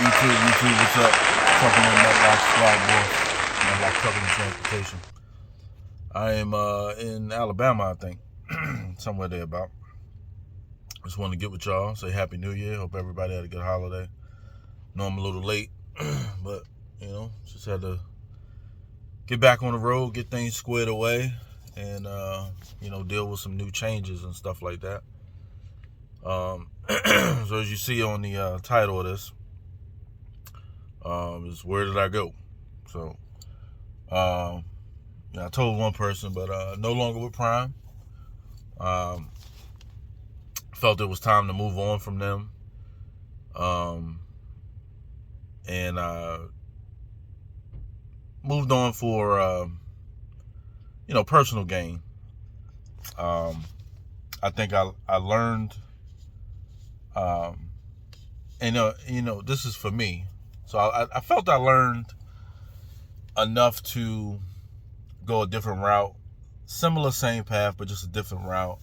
YouTube, what's up? Trucking on Matlock Squad, boys. Matlock Trucking and Transportation. I am in Alabama, I think. Somewhere there about. Just want to get with y'all, say Happy New Year. Hope everybody had a good holiday. Know I'm a little late, but, just had to get back on the road, get things squared away, and, deal with some new changes and stuff like that. So as you see on the title of this, is where did I go? So, I told one person, but no longer with Prime. Felt it was time to move on from them. And moved on for, personal gain. I think I learned, and this is for me. So I felt I learned enough to go a different route, similar, same path, but just a different route.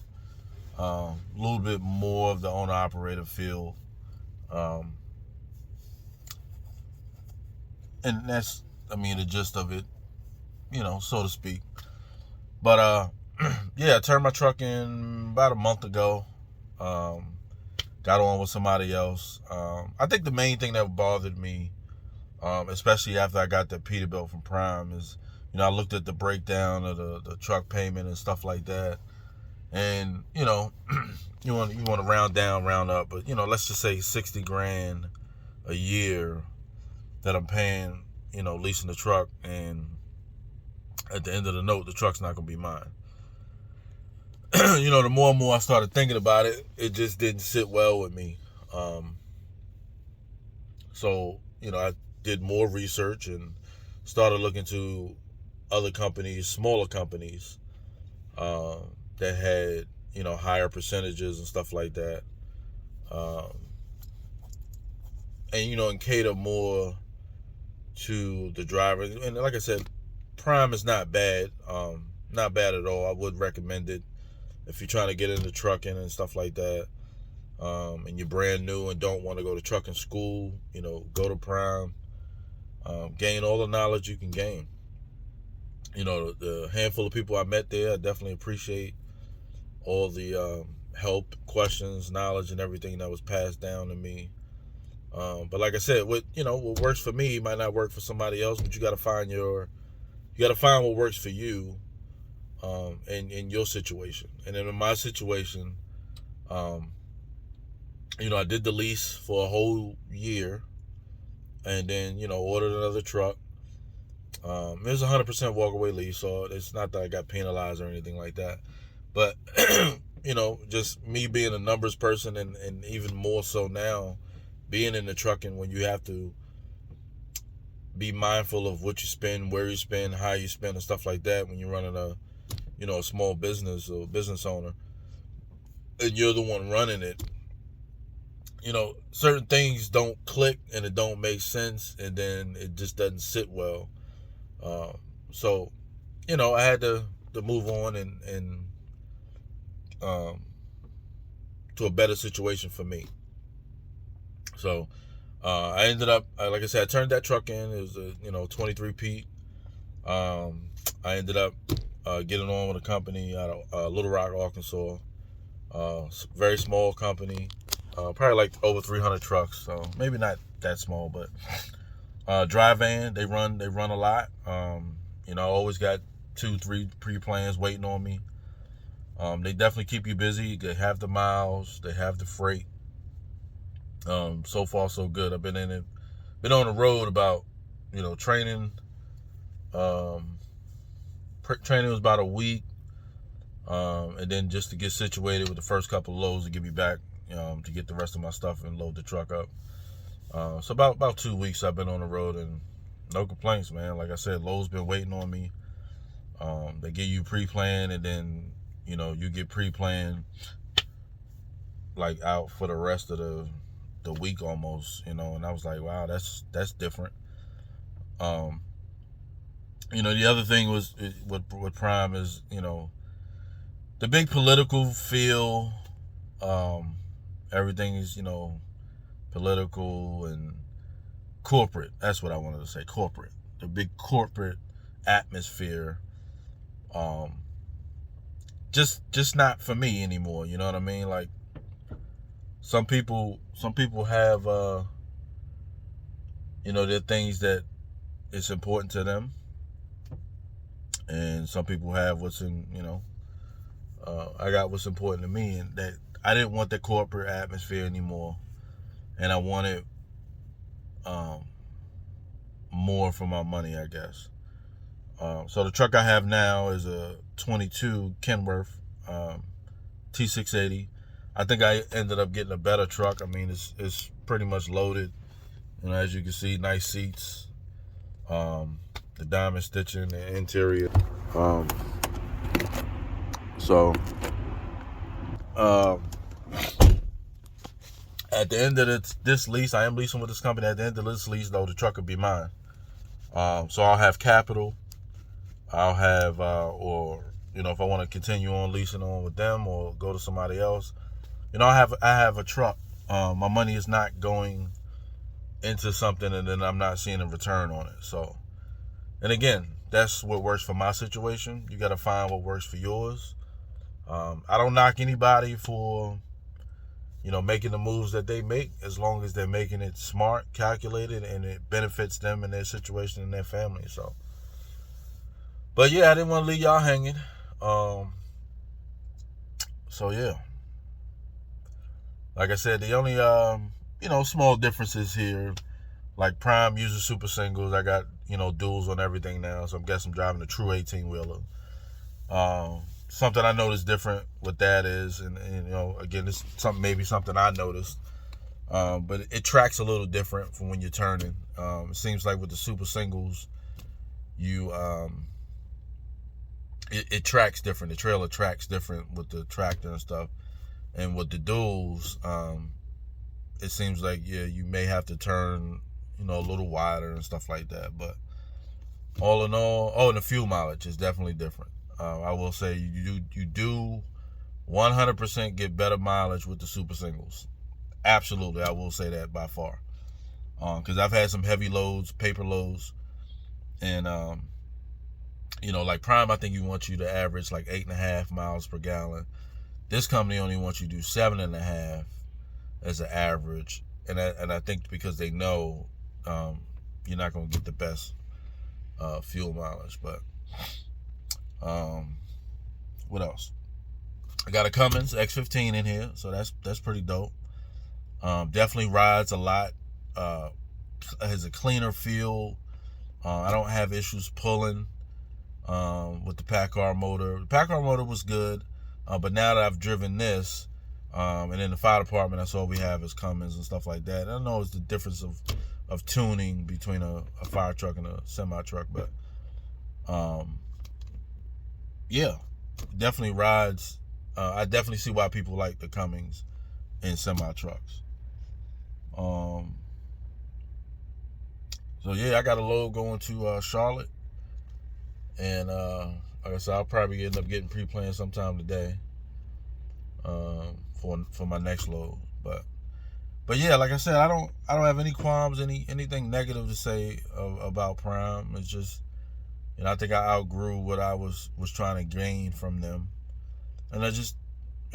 A little bit more of the owner-operator feel. And that's, the gist of it, so to speak. But, I turned my truck in about a month ago. Got on with somebody else. I think the main thing that bothered me, especially after I got that Peterbilt from Prime, is, I looked at the breakdown of the truck payment and stuff like that. And, you want to round down, round up, but, let's just say 60 grand a year that I'm paying, leasing the truck, and at the end of the note, the truck's not going to be mine. The more and more I started thinking about it, it just didn't sit well with me. So, I did more research and started looking to other companies, smaller companies, that had, higher percentages and stuff like that. And cater more to the driver. And like I said, Prime is not bad. Not bad at all. I would recommend it if you're trying to get into trucking and stuff like that. And you're brand new and don't want to go to trucking school, go to Prime. Gain all the knowledge you can gain. The handful of people I met there, I definitely appreciate all the help, questions, knowledge, and everything that was passed down to me. But like I said, what works for me might not work for somebody else. But you got to find what works for you, in your situation. And then in my situation, I did the lease for a whole year, and then ordered another truck. It was 100% walkaway lease, so it's not that I got penalized or anything like that. But just me being a numbers person, and even more so now, being in the trucking, when you have to be mindful of what you spend, where you spend, how you spend, and stuff like that when you're running a small business or business owner, and you're the one running it. Certain things don't click and it don't make sense, and then it just doesn't sit well. So, I had to move on and to a better situation for me. So, I ended up, like I said, I turned that truck in. It was a 23 Pete. I ended up getting on with a company out of Little Rock, Arkansas. Very small company. Probably like over 300 trucks. So maybe not that small, but dry van. They run a lot. I always got 2-3 pre-plans waiting on me. They definitely keep you busy. They have the miles. They have the freight. So far so good. I've been in it. Been on the road about, training. Training was about a week. And then just to get situated with the first couple of loads to get me back, to get the rest of my stuff and load the truck up. So about 2 weeks I've been on the road, and no complaints, man. Like I said, loads been waiting on me. They give you pre-plan, and then, you get pre-planned like out for the rest of the week almost, and I was like, wow, that's different. The other thing was with Prime is, the big political feel. Everything is, political, and corporate. That's what I wanted to say. Corporate. The big corporate atmosphere. Just not for me anymore. You know what I mean? Like some people have there are things that it's important to them, and some people have what's in I got what's important to me, and that I didn't want the corporate atmosphere anymore, and I wanted more for my money, I guess. So the truck I have now is a 22 Kenworth T680. I think I ended up getting a better truck. I mean, it's pretty much loaded. As you can see, nice seats, the diamond stitching, the interior. At the end of this lease, I am leasing with this company. At the end of this lease, though, the truck will be mine. So I'll have capital. I'll have, if I want to continue on leasing on with them or go to somebody else, I have a truck. My money is not going into something and then I'm not seeing a return on it. So, and again, that's what works for my situation. You got to find what works for yours. I don't knock anybody for, making the moves that they make, as long as they're making it smart, calculated, and it benefits them and their situation and their family. So, but yeah, I didn't want to leave y'all hanging. So yeah, like I said, the only small differences here, like Prime uses super singles. I got duals on everything now, so I guess I'm driving a true 18-wheeler. Something I noticed different with that is, and again, it's something I noticed, but it tracks a little different from when you're turning. It seems like with the super singles, it tracks different. The trailer tracks different with the tractor and stuff, and with the duals, it seems like you may have to turn a little wider and stuff like that. But all in all, and the fuel mileage is definitely different. I will say you do 100% get better mileage with the super singles. Absolutely, I will say that by far. Because I've had some heavy loads, paper loads, and like Prime, I think you to average like 8.5 miles per gallon. This company only wants you to do 7.5 as an average, and I think because they know you're not going to get the best fuel mileage. But what else? I got a Cummins X15 in here, so that's pretty dope. Definitely rides a lot. Has a cleaner feel. I don't have issues pulling with the PACCAR motor. The PACCAR motor was good, but now that I've driven this, and in the fire department, that's all we have is Cummins and stuff like that. I don't know it's the difference of tuning between a fire truck and a semi truck, but yeah, definitely rides. I definitely see why people like the Cummins in semi trucks. So yeah, I got a load going to Charlotte, and like I said, I'll probably end up getting pre-planned sometime today for my next load. But yeah, like I said, I don't have any qualms, anything negative to say about Prime. It's just, I think I outgrew what I was trying to gain from them, and it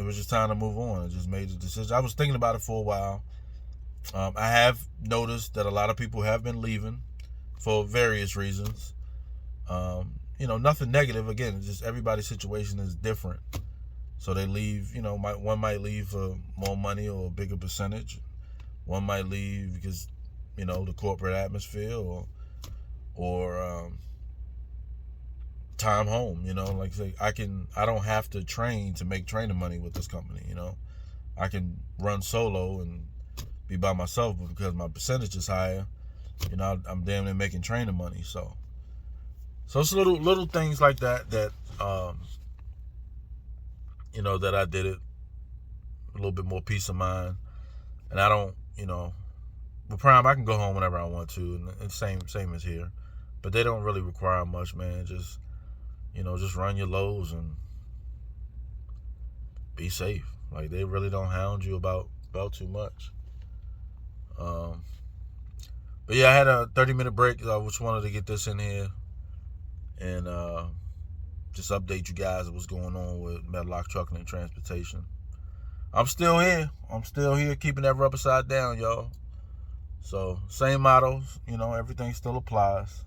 was just time to move on. I just made the decision. I was thinking about it for a while. I have noticed that a lot of people have been leaving for various reasons. Nothing negative. Again, just everybody's situation is different. So they leave, one might leave for more money or a bigger percentage. One might leave because, the corporate atmosphere or time home, like say I don't have to train to make training money with this company, I can run solo and be by myself, but because my percentage is higher, I'm damn near making training money. So it's little things like that that I did it a little bit more peace of mind, and I don't, with Prime I can go home whenever I want to, and it's same as here, but they don't really require much, man. Just just run your lows and be safe. Like they really don't hound you about too much. But yeah, I had a 30-minute break. I just wanted to get this in here and just update you guys of what's going on with Medlock Trucking and Transportation. I'm still here. I'm still here keeping that rubber side down, y'all. So, same mottos. Everything still applies.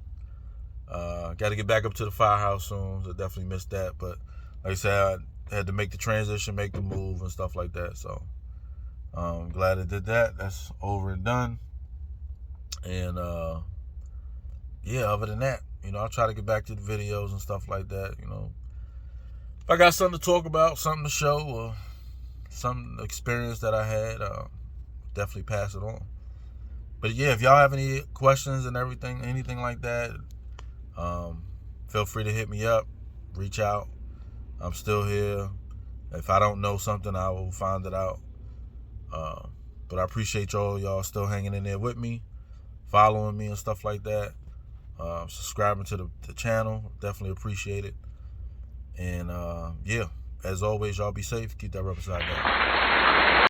Got to get back up to the firehouse soon. I definitely missed that. But like I said, I had to make the transition, make the move and stuff like that. So, I'm glad I did that. That's over and done. And yeah, other than that, I'll try to get back to the videos and stuff like that. If I got something to talk about, something to show, or some experience that I had, definitely pass it on. But yeah, if y'all have any questions and everything, anything like that, feel free to hit me up, reach out. I'm still here. If I don't know something, I will find it out. But I appreciate y'all still hanging in there with me, following me and stuff like that. Subscribing to the channel, definitely appreciate it. And yeah, as always, y'all be safe. Keep that rubber side down.